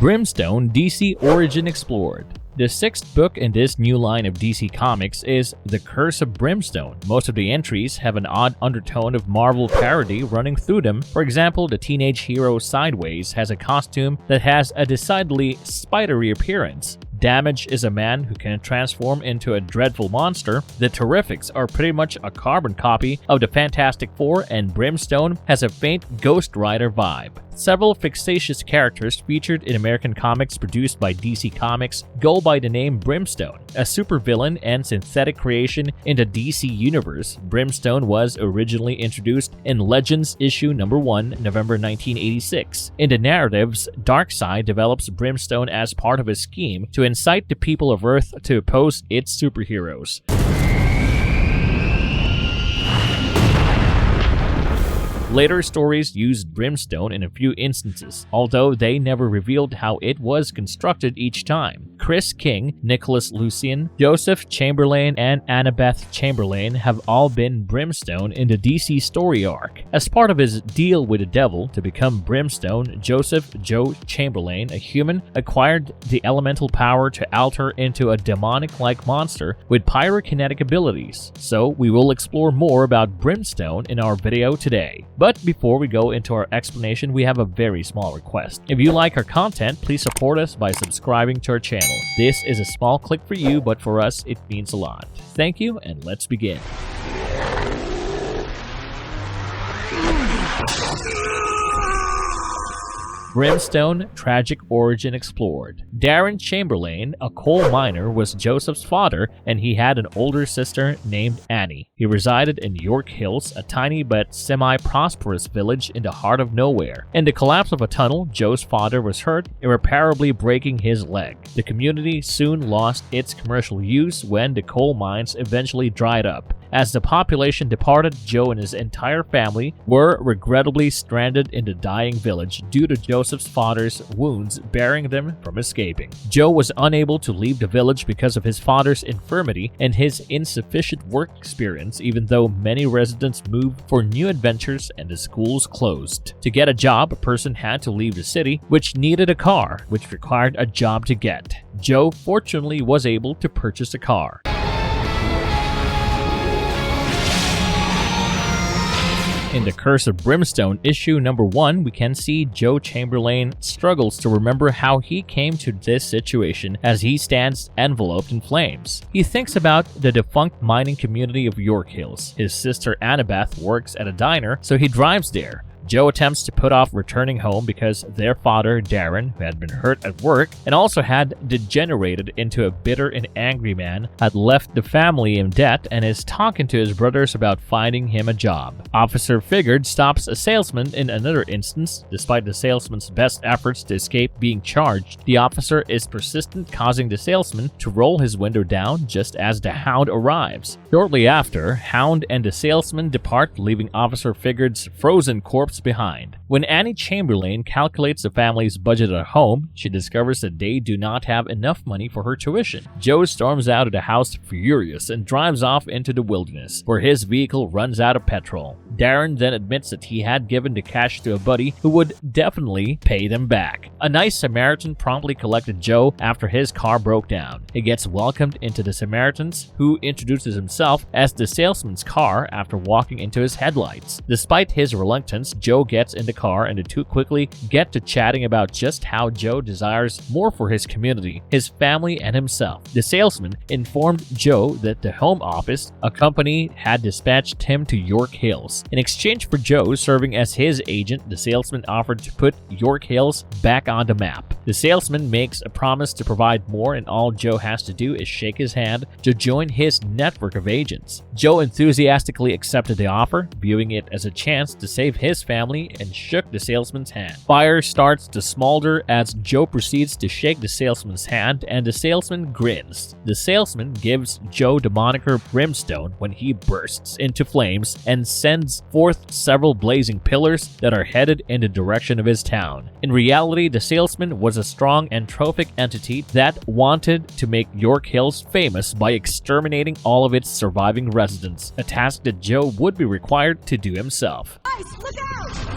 Brimstone DC Origin Explored. The sixth book in this new line of DC Comics is The Curse of Brimstone. Most of the entries have an odd undertone of Marvel parody running through them. For example, the teenage hero Sideways has a costume that has a decidedly spidery appearance. Damage is a man who can transform into a dreadful monster. The Terrifics are pretty much a carbon copy of the Fantastic Four, and Brimstone has a faint Ghost Rider vibe. Several fictitious characters featured in American comics produced by DC Comics go by the name Brimstone. A supervillain and synthetic creation in the DC universe, Brimstone was originally introduced in Legends issue number 1, November 1986. In the narratives, Darkseid develops Brimstone as part of a scheme to incite the people of Earth to oppose its superheroes. Later stories used Brimstone in a few instances, although they never revealed how it was constructed each time. Chris King, Nicholas Lucian, Joseph Chamberlain, and Annabeth Chamberlain have all been Brimstone in the DC story arc. As part of his deal with the devil to become Brimstone, Joseph Joe Chamberlain, a human, acquired the elemental power to alter into a demonic-like monster with pyrokinetic abilities. So we will explore more about Brimstone in our video today. But before we go into our explanation, we have a very small request. If you like our content, please support us by subscribing to our channel. This is a small click for you, but for us, it means a lot. Thank you, and let's begin. Brimstone Tragic Origin Explored. Darren Chamberlain, a coal miner, was Joseph's father, and he had an older sister named Annie. He resided in York Hills, a tiny but semi-prosperous village in the heart of nowhere. In the collapse of a tunnel, Joe's father was hurt, irreparably breaking his leg. The community soon lost its commercial use when the coal mines eventually dried up. As the population departed, Joe and his entire family were regrettably stranded in the dying village due to Joseph's father's wounds barring them from escaping. Joe was unable to leave the village because of his father's infirmity and his insufficient work experience, even though many residents moved for new adventures and the schools closed. To get a job, a person had to leave the city, which needed a car, which required a job to get. Joe fortunately was able to purchase a car. In The Curse of Brimstone, issue number 1, we can see Joe Chamberlain struggles to remember how he came to this situation as he stands enveloped in flames. He thinks about the defunct mining community of York Hills. His sister Annabeth works at a diner, so he drives there. Joe attempts to put off returning home because their father, Darren, who had been hurt at work and also had degenerated into a bitter and angry man, had left the family in debt and is talking to his brothers about finding him a job. Officer Figured stops a salesman in another instance. Despite the salesman's best efforts to escape being charged, the officer is persistent, causing the salesman to roll his window down just as the Hound arrives. Shortly after, Hound and the salesman depart, leaving Officer Figured's frozen corpse behind. When Annie Chamberlain calculates the family's budget at home, she discovers that they do not have enough money for her tuition. Joe storms out of the house furious and drives off into the wilderness, where his vehicle runs out of petrol. Darren then admits that he had given the cash to a buddy who would definitely pay them back. A nice Samaritan promptly collected Joe after his car broke down. He gets welcomed into the Samaritans, who introduces himself as the salesman's car after walking into his headlights. Despite his reluctance, Joe gets in the car and the two quickly get to chatting about just how Joe desires more for his community, his family, and himself. The salesman informed Joe that the Home Office, a company, had dispatched him to York Hills. In exchange for Joe serving as his agent, the salesman offered to put York Hills back on the map. The salesman makes a promise to provide more, and all Joe has to do is shake his hand to join his network of agents. Joe enthusiastically accepted the offer, viewing it as a chance to save his family, and shook the salesman's hand. Fire starts to smolder as Joe proceeds to shake the salesman's hand, and the salesman grins. The salesman gives Joe the moniker Brimstone when he bursts into flames and sends forth several blazing pillars that are headed in the direction of his town. In reality, the salesman was a strong anthropic entity that wanted to make York Hills famous by exterminating all of its surviving residents, a task that Joe would be required to do himself. Guys, look out!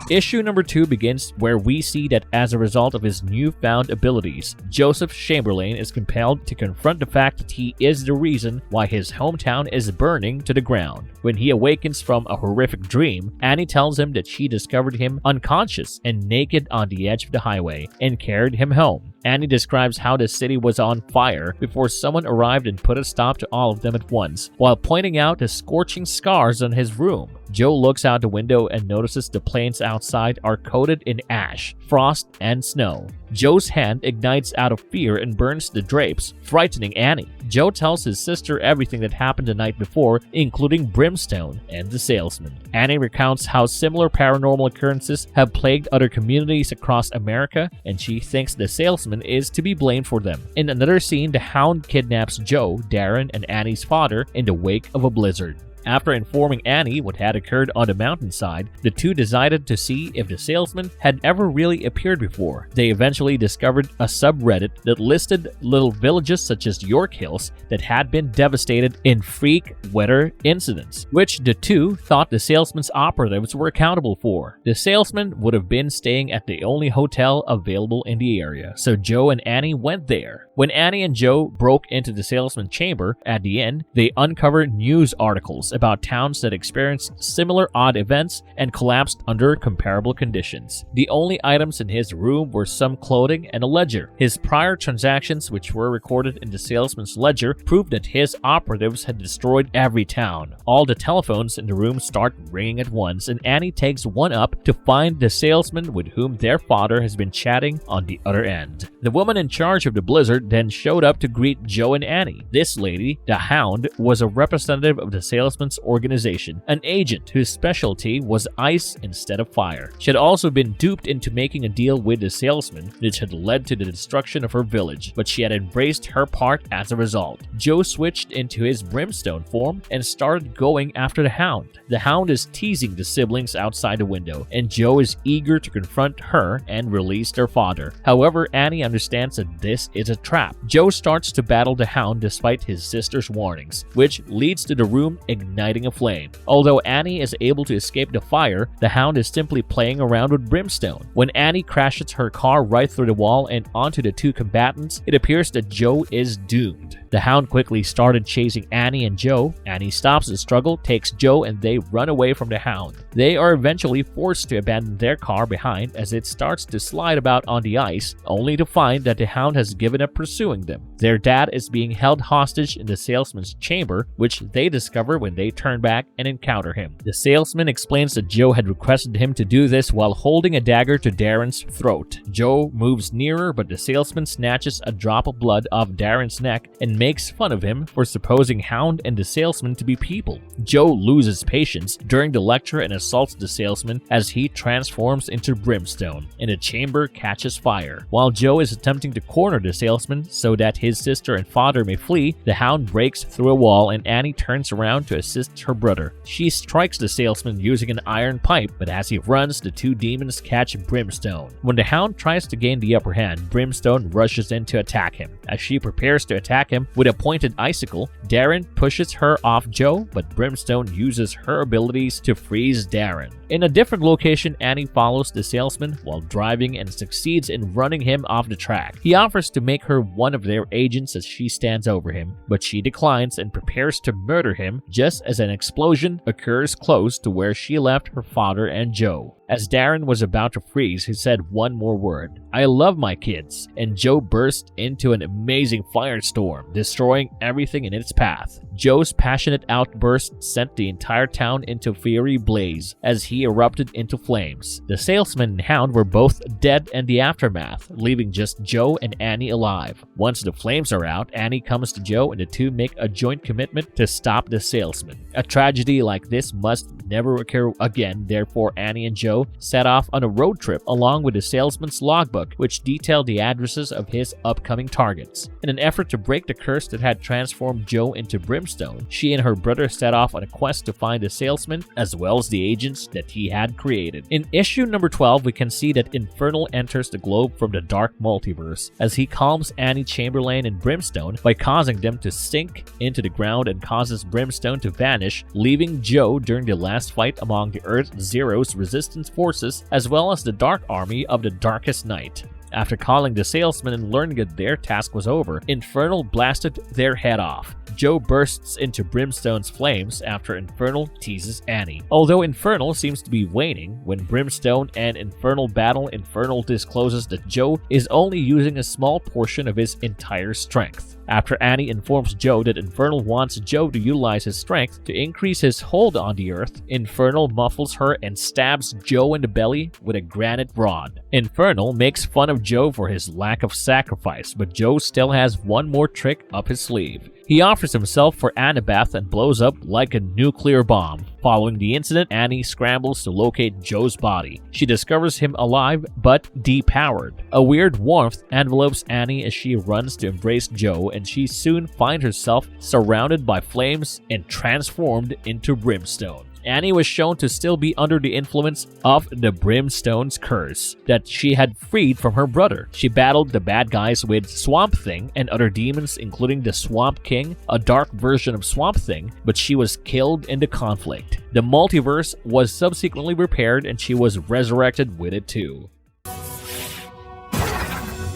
Issue number 2 begins where we see that as a result of his newfound abilities, Joseph Chamberlain is compelled to confront the fact that he is the reason why his hometown is burning to the ground. When he awakens from a horrific dream, Annie tells him that she discovered him unconscious and naked on the edge of the highway and carried him home. Annie describes how the city was on fire before someone arrived and put a stop to all of them at once, while pointing out the scorching scars on his room. Joe looks out the window and notices the plains outside are coated in ash, frost, and snow. Joe's hand ignites out of fear and burns the drapes, frightening Annie. Joe tells his sister everything that happened the night before, including Brimstone and the salesman. Annie recounts how similar paranormal occurrences have plagued other communities across America, and she thinks the salesman is to be blamed for them. In another scene, the Hound kidnaps Joe, Darren, and Annie's father in the wake of a blizzard. After informing Annie what had occurred on the mountainside, the two decided to see if the salesman had ever really appeared before. They eventually discovered a subreddit that listed little villages such as York Hills that had been devastated in freak weather incidents, which the two thought the salesman's operatives were accountable for. The salesman would have been staying at the only hotel available in the area, so Joe and Annie went there. When Annie and Joe broke into the salesman's chamber at the inn, they uncovered news articles about towns that experienced similar odd events and collapsed under comparable conditions. The only items in his room were some clothing and a ledger. His prior transactions, which were recorded in the salesman's ledger, proved that his operatives had destroyed every town. All the telephones in the room start ringing at once, and Annie takes one up to find the salesman with whom their father has been chatting on the other end. The woman in charge of the blizzard then showed up to greet Joe and Annie. This lady, the Hound, was a representative of the salesman's organization, an agent whose specialty was ice instead of fire. She had also been duped into making a deal with the salesman, which had led to the destruction of her village, but she had embraced her part as a result. Joe switched into his Brimstone form and started going after the Hound. The Hound is teasing the siblings outside the window, and Joe is eager to confront her and release their father. However, Annie understands that this is a trap. Joe starts to battle the Hound despite his sister's warnings, which leads to the room igniting a flame. Although Annie is able to escape the fire, the Hound is simply playing around with Brimstone. When Annie crashes her car right through the wall and onto the two combatants, it appears that Joe is doomed. The Hound quickly started chasing Annie and Joe. Annie stops the struggle, takes Joe, and they run away from the Hound. They are eventually forced to abandon their car behind as it starts to slide about on the ice, only to find that the Hound has given up pursuing them. Their dad is being held hostage in the salesman's chamber, which they discover when they turn back and encounter him. The salesman explains that Joe had requested him to do this while holding a dagger to Darren's throat. Joe moves nearer, but the salesman snatches a drop of blood off Darren's neck and makes fun of him for supposing Hound and the salesman to be people. Joe loses patience during the lecture and assaults the salesman as he transforms into Brimstone, and the chamber catches fire. While Joe is attempting to corner the salesman so that his sister and father may flee, the Hound breaks through a wall and Annie turns around to assist her brother. She strikes the salesman using an iron pipe, but as he runs, the two demons catch Brimstone. When the Hound tries to gain the upper hand, Brimstone rushes in to attack him. As she prepares to attack him with a pointed icicle, Darren pushes her off Joe, but Brimstone uses her abilities to freeze Darren. In a different location, Annie follows the salesman while driving and succeeds in running him off the track. He offers to make her one of their agents as she stands over him, but she declines and prepares to murder him just as an explosion occurs close to where she left her father and Joe. As Darren was about to freeze, he said one more word, "I love my kids," and Joe burst into an amazing firestorm, destroying everything in its path. Joe's passionate outburst sent the entire town into fury blaze as he erupted into flames. The salesman and Hound were both dead in the aftermath, leaving just Joe and Annie alive. Once the flames are out, Annie comes to Joe and the two make a joint commitment to stop the salesman. A tragedy like this must never occur again, therefore Annie and Joe set off on a road trip along with the salesman's logbook, which detailed the addresses of his upcoming targets. In an effort to break the curse that had transformed Joe into Brimstone, she and her brother set off on a quest to find the salesman as well as the agents that he had created. In issue number 12, we can see that Infernal enters the globe from the dark multiverse as he calms Annie, Chamberlain, and Brimstone by causing them to sink into the ground and causes Brimstone to vanish, leaving Joe during the last last fight among the Earth Zero's resistance forces as well as the Dark Army of the Darkest Night. After calling the salesman and learning that their task was over, Infernal blasted their head off. Joe bursts into Brimstone's flames after Infernal teases Annie. Although Infernal seems to be waning, when Brimstone and Infernal battle, Infernal discloses that Joe is only using a small portion of his entire strength. After Annie informs Joe that Infernal wants Joe to utilize his strength to increase his hold on the Earth, Infernal muffles her and stabs Joe in the belly with a granite rod. Infernal makes fun of Joe for his lack of sacrifice, but Joe still has one more trick up his sleeve. He offers himself for Anabath and blows up like a nuclear bomb. Following the incident, Annie scrambles to locate Joe's body. She discovers him alive but depowered. A weird warmth envelopes Annie as she runs to embrace Joe, and she soon finds herself surrounded by flames and transformed into Brimstone. Annie was shown to still be under the influence of the Brimstone's curse that she had freed from her brother. She battled the bad guys with Swamp Thing and other demons, including the Swamp King, a dark version of Swamp Thing, but she was killed in the conflict. The multiverse was subsequently repaired and she was resurrected with it too.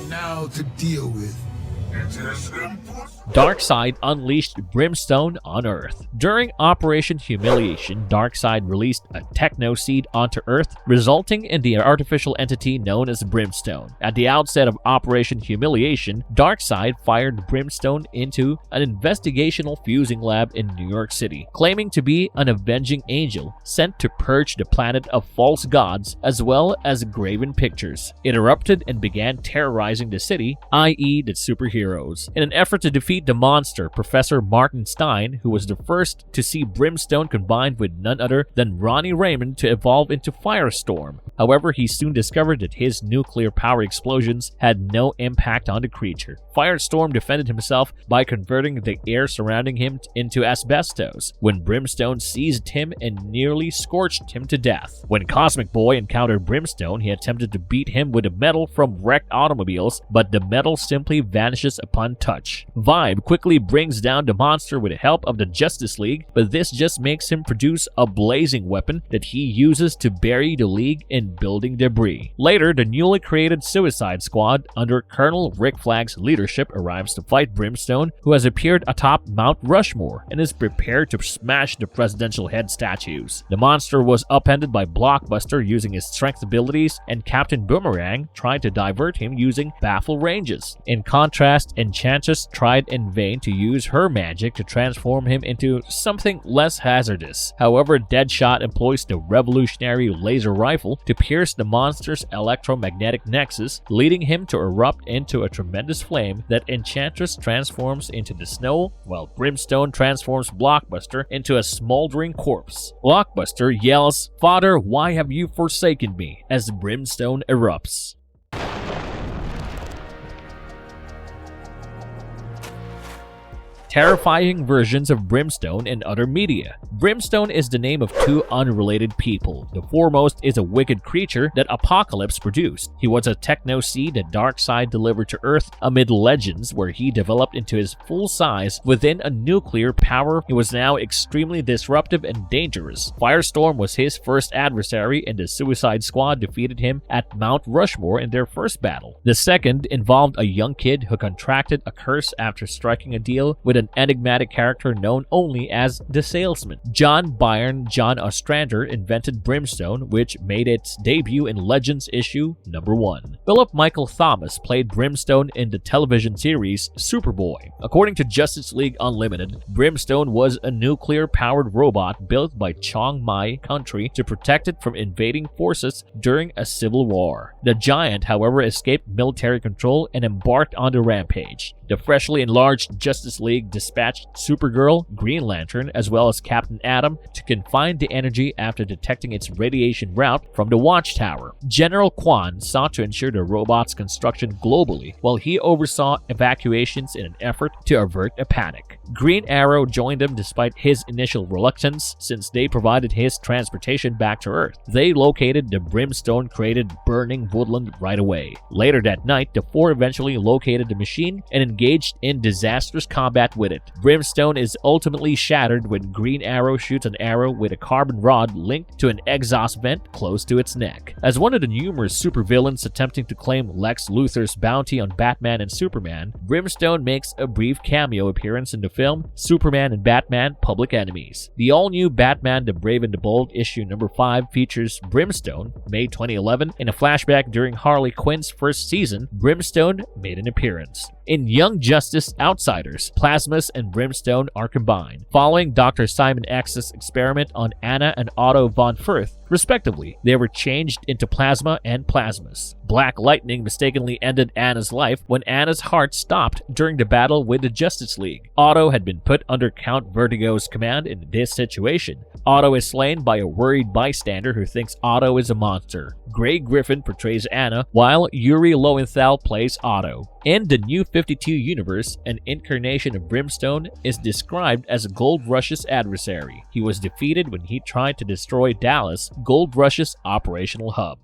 Now to deal with. Darkseid unleashed Brimstone on Earth. During Operation Humiliation, Darkseid released a techno-seed onto Earth, resulting in the artificial entity known as Brimstone. At the outset of Operation Humiliation, Darkseid fired Brimstone into an investigational fusing lab in New York City, claiming to be an avenging angel sent to purge the planet of false gods as well as graven pictures. It erupted and began terrorizing the city, i.e. the superheroes. In an effort to defeat the monster, Professor Martin Stein, who was the first to see Brimstone combined with none other than Ronnie Raymond to evolve into Firestorm. However, he soon discovered that his nuclear power explosions had no impact on the creature. Firestorm defended himself by converting the air surrounding him into asbestos, when Brimstone seized him and nearly scorched him to death. When Cosmic Boy encountered Brimstone, he attempted to beat him with the metal from wrecked automobiles, but the metal simply vanishes upon touch. Vibe quickly brings down the monster with the help of the Justice League, but this just makes him produce a blazing weapon that he uses to bury the League in building debris. Later, the newly created Suicide Squad under Colonel Rick Flag's leadership arrives to fight Brimstone, who has appeared atop Mount Rushmore and is prepared to smash the presidential head statues. The monster was upended by Blockbuster using his strength abilities, and Captain Boomerang tried to divert him using baffle ranges. In contrast, Enchantress tried in vain to use her magic to transform him into something less hazardous. However, Deadshot employs the revolutionary laser rifle to pierce the monster's electromagnetic nexus, leading him to erupt into a tremendous flame that Enchantress transforms into the snow, while Brimstone transforms Blockbuster into a smoldering corpse. Blockbuster yells, "Father, why have you forsaken me?" as Brimstone erupts. Terrifying versions of Brimstone in other media. Brimstone is the name of two unrelated people. The foremost is a wicked creature that Apocalypse produced. He was a techno-seed that Darkseid delivered to Earth amid legends, where he developed into his full size within a nuclear power. He was now extremely disruptive and dangerous. Firestorm was his first adversary, and the Suicide Squad defeated him at Mount Rushmore in their first battle. The second involved a young kid who contracted a curse after striking a deal with an enigmatic character known only as the Salesman. John Byrne John Ostrander invented Brimstone, which made its debut in Legends issue number 1. Philip Michael Thomas played Brimstone in the television series Superboy. According to Justice League Unlimited, Brimstone was a nuclear-powered robot built by Chiang Mai country to protect it from invading forces during a civil war. The giant, however, escaped military control and embarked on the rampage. The freshly enlarged Justice League dispatched Supergirl, Green Lantern, as well as Captain Atom to confine the energy after detecting its radiation route from the Watchtower. General Kwan sought to ensure the robot's construction globally, while he oversaw evacuations in an effort to avert a panic. Green Arrow joined them despite his initial reluctance, since they provided his transportation back to Earth. They located the Brimstone-created burning woodland right away. Later that night, the four eventually located the machine and engaged in disastrous combat with it. Brimstone is ultimately shattered when Green Arrow shoots an arrow with a carbon rod linked to an exhaust vent close to its neck. As one of the numerous supervillains attempting to claim Lex Luthor's bounty on Batman and Superman, Brimstone makes a brief cameo appearance in the film Superman and Batman: Public Enemies. The all-new Batman the Brave and the Bold issue number 5 features Brimstone. May 2011, in a flashback during Harley Quinn's first season, Brimstone made an appearance. In Young Justice Outsiders, Plasmas and Brimstone are combined, following Dr. Simon X's experiment on Anna and Otto von Firth, respectively. They were changed into Plasma and Plasmas. Black Lightning mistakenly ended Anna's life when Anna's heart stopped during the battle with the Justice League. Otto had been put under Count Vertigo's command in this situation. Otto is slain by a worried bystander who thinks Otto is a monster. Grey Griffin portrays Anna, while Yuri Lowenthal plays Otto. In the New 52 universe, an incarnation of Brimstone is described as Gold Rush's adversary. He was defeated when he tried to destroy Dallas, Gold Rush's operational hub.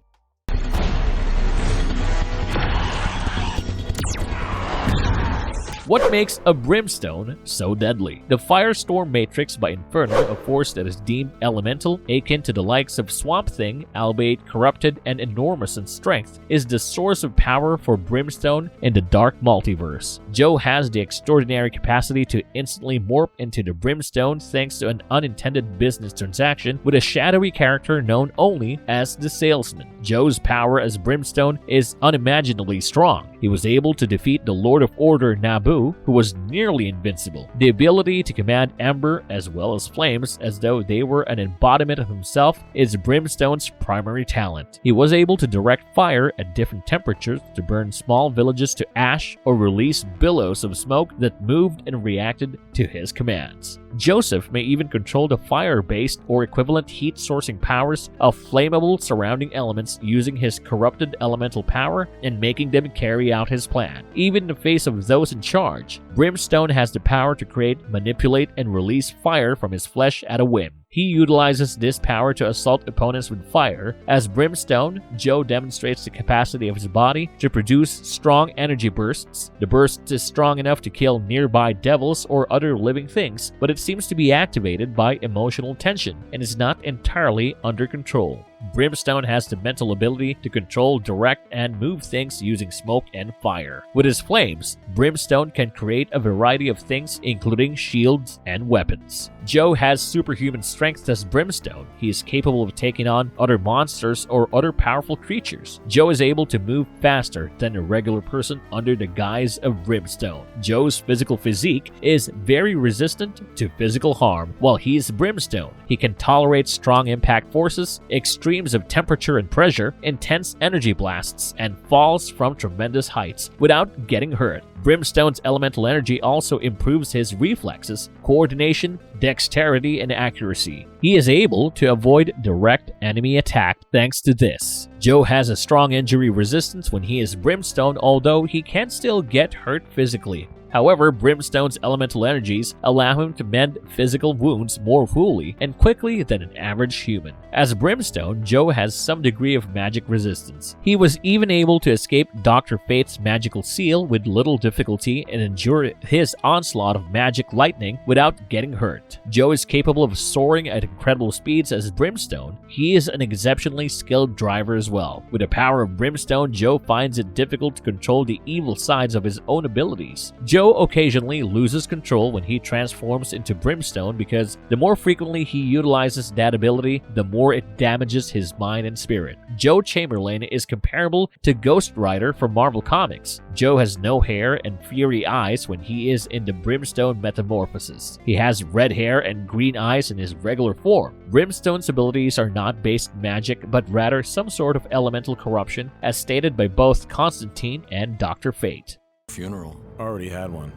What makes a Brimstone so deadly? The Firestorm Matrix by Inferno, a force that is deemed elemental, akin to the likes of Swamp Thing, albeit corrupted and enormous in strength, is the source of power for Brimstone in the dark multiverse. Joe has the extraordinary capacity to instantly morph into the Brimstone thanks to an unintended business transaction with a shadowy character known only as the Salesman. Joe's power as Brimstone is unimaginably strong. He was able to defeat the Lord of Order Nabu, who was nearly invincible. The ability to command ember as well as flames as though they were an embodiment of himself is Brimstone's primary talent. He was able to direct fire at different temperatures to burn small villages to ash or release billows of smoke that moved and reacted to his commands. Joseph may even control the fire-based or equivalent heat-sourcing powers of flammable surrounding elements using his corrupted elemental power and making them carry out his plan. Even in the face of those in charge, Brimstone has the power to create, manipulate, and release fire from his flesh at a whim. He utilizes this power to assault opponents with fire. As Brimstone, Joe demonstrates the capacity of his body to produce strong energy bursts. The burst is strong enough to kill nearby devils or other living things, but it seems to be activated by emotional tension and is not entirely under control. Brimstone has the mental ability to control, direct, and move things using smoke and fire. With his flames, Brimstone can create a variety of things, including shields and weapons. Joe has superhuman strength as Brimstone. He is capable of taking on other monsters or other powerful creatures. Joe is able to move faster than a regular person under the guise of Brimstone. Joe's physical physique is very resistant to physical harm. While he is Brimstone, he can tolerate strong impact forces, extremes of temperature and pressure, intense energy blasts, and falls from tremendous heights without getting hurt. Brimstone's elemental energy also improves his reflexes, coordination, dexterity, and accuracy. He is able to avoid direct enemy attack thanks to this. Joe has a strong injury resistance when he is Brimstone, although he can still get hurt physically. However, Brimstone's elemental energies allow him to mend physical wounds more fully and quickly than an average human. As Brimstone, Joe has some degree of magic resistance. He was even able to escape Dr. Fate's magical seal with little difficulty and endure his onslaught of magic lightning without getting hurt. Joe is capable of soaring at incredible speeds as Brimstone. He is an exceptionally skilled driver as well. With the power of Brimstone, Joe finds it difficult to control the evil sides of his own abilities. Joe occasionally loses control when he transforms into Brimstone because the more frequently he utilizes that ability, the more it damages his mind and spirit. Joe Chamberlain is comparable to Ghost Rider from Marvel Comics. Joe has no hair and fiery eyes when he is in the Brimstone metamorphosis. He has red hair and green eyes in his regular form. Brimstone's abilities are not based magic, but rather some sort of elemental corruption, as stated by both Constantine and Dr. Fate. Funeral. Already had one.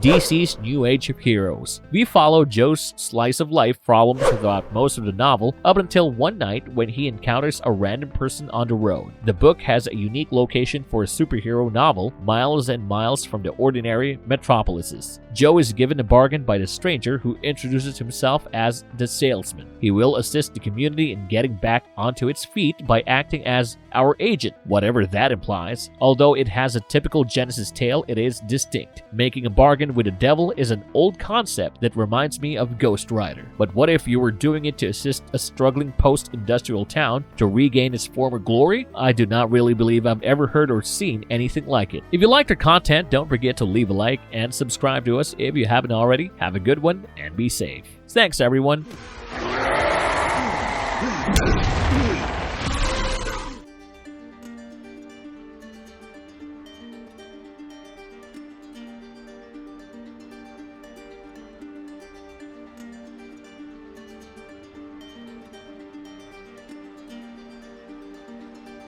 DC's New Age of Heroes. We follow Joe's slice of life problems throughout most of the novel up until one night when he encounters a random person on the road. The book has a unique location for a superhero novel, miles and miles from the ordinary metropolises. Joe is given a bargain by the stranger who introduces himself as the salesman. He will assist the community in getting back onto its feet by acting as our agent, whatever that implies. Although it has a typical Genesis tale, it is distinct. Making a bargain with the devil is an old concept that reminds me of Ghost Rider. But what if you were doing it to assist a struggling post-industrial town to regain its former glory? I do not really believe I've ever heard or seen anything like it. If you liked our content, don't forget to leave a like and subscribe to us if you haven't already. Have a good one and be safe. Thanks, everyone.